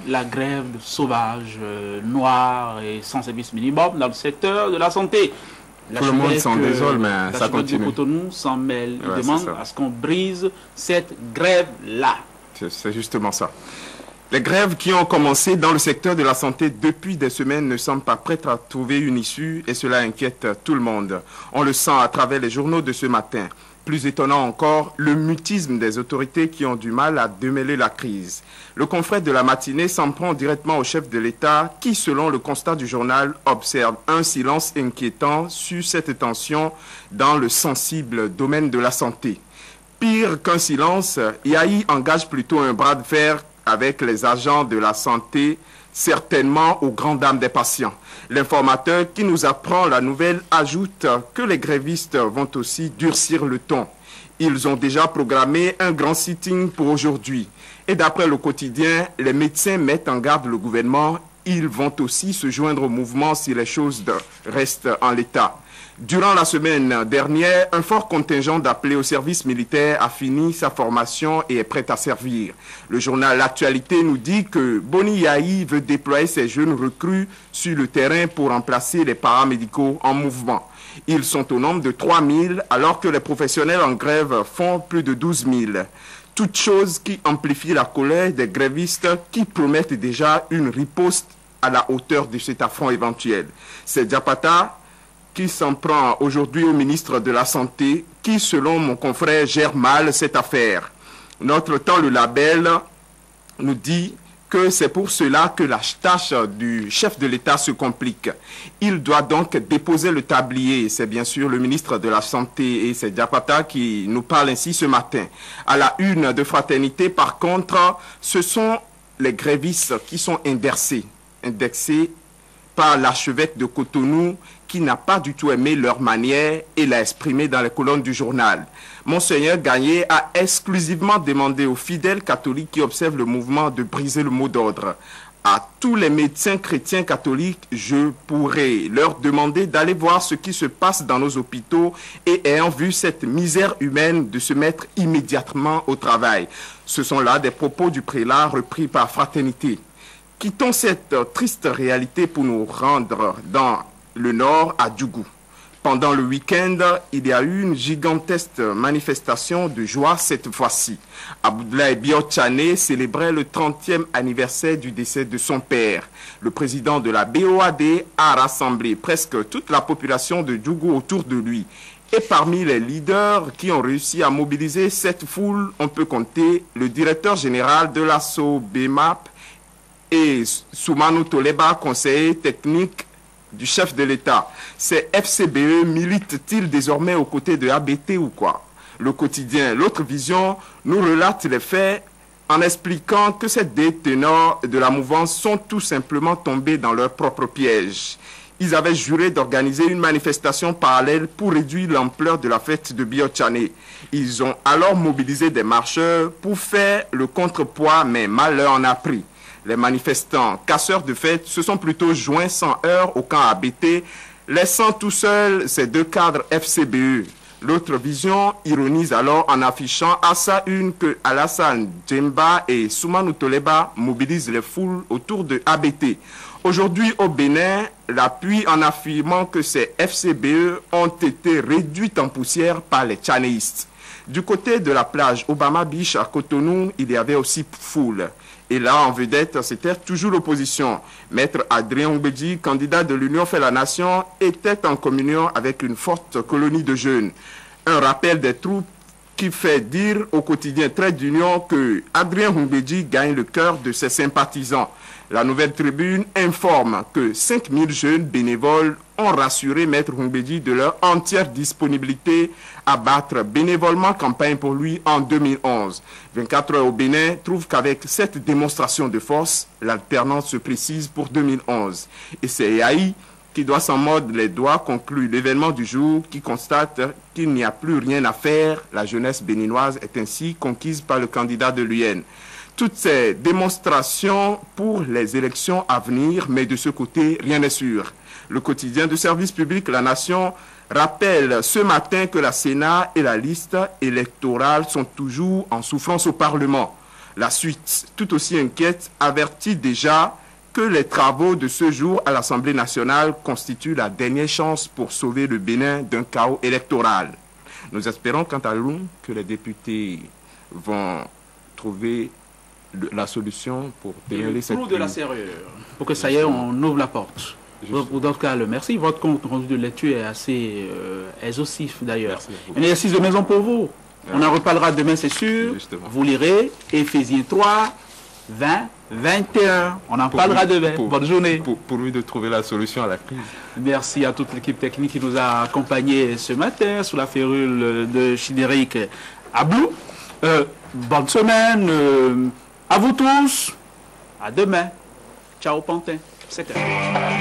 la grève sauvage, noire et sans service minimum dans le secteur de la santé. Tout le monde s'en désole, mais ça continue. La Cotonou s'en mêle. Il Ouais, demande à ce qu'on brise cette grève-là. C'est justement ça. Les grèves qui ont commencé dans le secteur de la santé depuis des semaines ne semblent pas prêtes à trouver une issue et cela inquiète tout le monde. On le sent à travers les journaux de ce matin. Plus étonnant encore, le mutisme des autorités qui ont du mal à démêler la crise. Le confrère de la matinée s'en prend directement au chef de l'État qui, selon le constat du journal, observe un silence inquiétant sur cette tension dans le sensible domaine de la santé. Pire qu'un silence, Yahi engage plutôt un bras de fer avec les agents de la santé, certainement aux grandes dames des patients. L'informateur qui nous apprend la nouvelle ajoute que les grévistes vont aussi durcir le ton. Ils ont déjà programmé un grand sitting pour aujourd'hui. Et d'après le quotidien, les médecins mettent en garde le gouvernement. Ils vont aussi se joindre au mouvement si les choses restent en l'état. Durant la semaine dernière, un fort contingent d'appelés au service militaire a fini sa formation et est prêt à servir. Le journal L'Actualité nous dit que Boni Yahi veut déployer ses jeunes recrues sur le terrain pour remplacer les paramédicaux en mouvement. Ils sont au nombre de 3000 alors que les professionnels en grève font plus de 12 000. Toute chose qui amplifie la colère des grévistes qui promettent déjà une riposte à la hauteur de cet affront éventuel. C'est Diapata qui s'en prend aujourd'hui au ministre de la Santé, qui, selon mon confrère, gère mal cette affaire. Notre temps, le label, nous dit que c'est pour cela que la tâche du chef de l'État se complique. Il doit donc déposer le tablier. C'est bien sûr le ministre de la Santé et c'est Diapata qui nous parle ainsi ce matin. À la une de Fraternité, par contre, ce sont les grévistes qui sont indexés par l'archevêque de Cotonou qui n'a pas du tout aimé leur manière et l'a exprimé dans les colonnes du journal. Monseigneur Gagné a exclusivement demandé aux fidèles catholiques qui observent le mouvement de briser le mot d'ordre. À tous les médecins chrétiens catholiques, je pourrais leur demander d'aller voir ce qui se passe dans nos hôpitaux et ayant vu cette misère humaine de se mettre immédiatement au travail. Ce sont là des propos du prélat repris par Fraternité. Quittons cette triste réalité pour nous rendre dans le nord à Djougou. Pendant le week-end, il y a eu une gigantesque manifestation de joie cette fois-ci. Abdoulaye Biotchane célébrait le 30e anniversaire du décès de son père. Le président de la BOAD a rassemblé presque toute la population de Djougou autour de lui. Et parmi les leaders qui ont réussi à mobiliser cette foule, on peut compter le directeur général de l'ASSO BEMAP et Soumano Toleba, conseiller technique du chef de l'État. Ces FCBE militent-ils désormais aux côtés de ABT ou quoi? Le quotidien L'Autre Vision nous relate les faits en expliquant que ces détenants de la mouvance sont tout simplement tombés dans leur propre piège. Ils avaient juré d'organiser une manifestation parallèle pour réduire l'ampleur de la fête de Biotchane. Ils ont alors mobilisé des marcheurs pour faire le contrepoids, mais malheur en a pris. Les manifestants casseurs de fêtes se sont plutôt joints sans heurts au camp ABT, laissant tout seuls ces deux cadres FCBE. L'Autre Vision ironise alors en affichant à sa une que Alassane Djemba et Soumano Toleba mobilisent les foules autour de ABT. Aujourd'hui au Bénin, l'appui en affirmant que ces FCBE ont été réduits en poussière par les tchanéistes. Du côté de la plage Obama Beach à Cotonou, il y avait aussi foule. Et là, en vedette, c'était toujours l'opposition. Maître Adrien Oubedji, candidat de l'Union fait la nation, était en communion avec une forte colonie de jeunes. Un rappel des troupes qui fait dire au quotidien Trait d'Union que Adrien Oubedji gagne le cœur de ses sympathisants. La Nouvelle Tribune informe que 5000 jeunes bénévoles ont rassuré Maître Oubedji de leur entière disponibilité à battre bénévolement campagne pour lui en 2011. 24 heures au Bénin trouve qu'avec cette démonstration de force, l'alternance se précise pour 2011. Et c'est Yahi qui doit s'en mordre les doigts conclut l'événement du jour qui constate qu'il n'y a plus rien à faire. La jeunesse béninoise est ainsi conquise par le candidat de l'UN. Toutes ces démonstrations pour les élections à venir, mais de ce côté, rien n'est sûr. Le quotidien de service public La Nation rappelle ce matin que la Sénat et la liste électorale sont toujours en souffrance au Parlement. La suite, tout aussi inquiète, avertit déjà que les travaux de ce jour à l'Assemblée nationale constituent la dernière chance pour sauver le Bénin d'un chaos électoral. Nous espérons quant à nous que les députés vont trouver la solution pour démêler cette... Le trou de la serrure, pour que ça y est, on ouvre la porte. Pour d'autres cas, merci. Votre compte rendu de lecture est assez exhaustif d'ailleurs. Un exercice de maison pour vous. On en reparlera demain, c'est sûr. Justement. Vous lirez Éphésiens 3, 20, 21. On en parlera demain. Bonne journée. Pour lui de trouver la solution à la crise. Merci à toute l'équipe technique qui nous a accompagnés ce matin sous la férule de Chidéric Ablou. Bonne semaine à vous tous. À demain. Ciao Pantin. 7h.